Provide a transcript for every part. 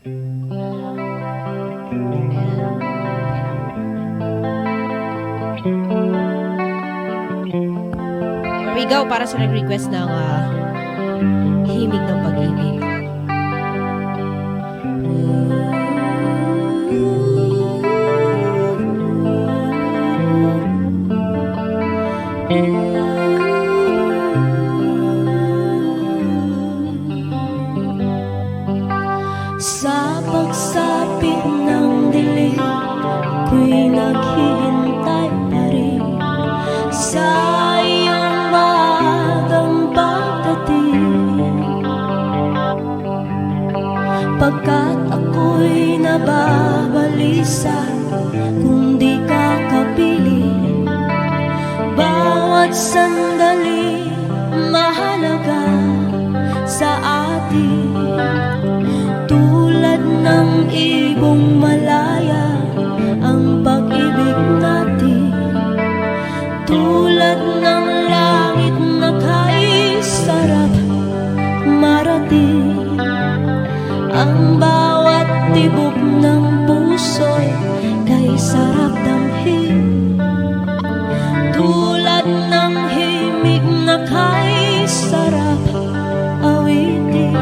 Here we go para sa nag-request ng himig ng pag-ibig. Sa pagsapit ng dilim, ako'y naghihintay pa rin sa iyong maagang pagdating. Pagkat ako'y nababalisa kung di ka kapiling. Bawat sandali mahalaga sa atin, tulad ng ibong malaya ang pag-ibig natin, tulad ng langit na kay sarap marating. Ang bawat tibok ng puso'y kay sarap damhin, tulad ng himig na kay sarap awitin.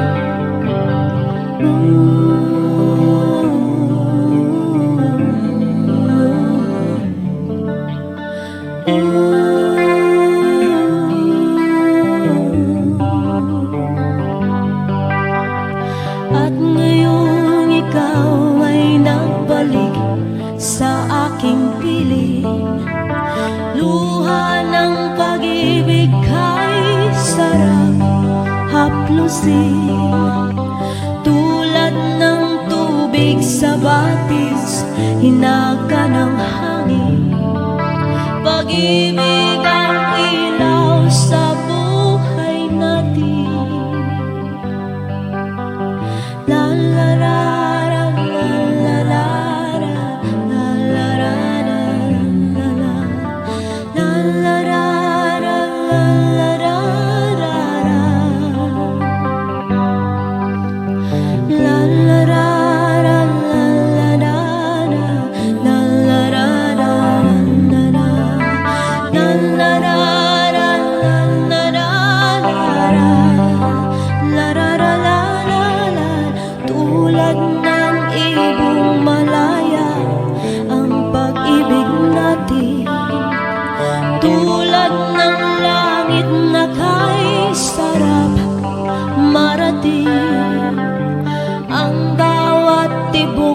At ngayong ikaw ay nagbalik sa aking piling, luha ng pag-ibig kay sarap haplusin. Tulad ng tubig sa batis, hinaga ng hangin, pag-ibig ang ilaw sa buhay natin. La la la la la la la la la la la la la tulad ng ibong malaya ang pag-ibig natin, tulad ng langit na kay sarap marating. Ang bawat tibok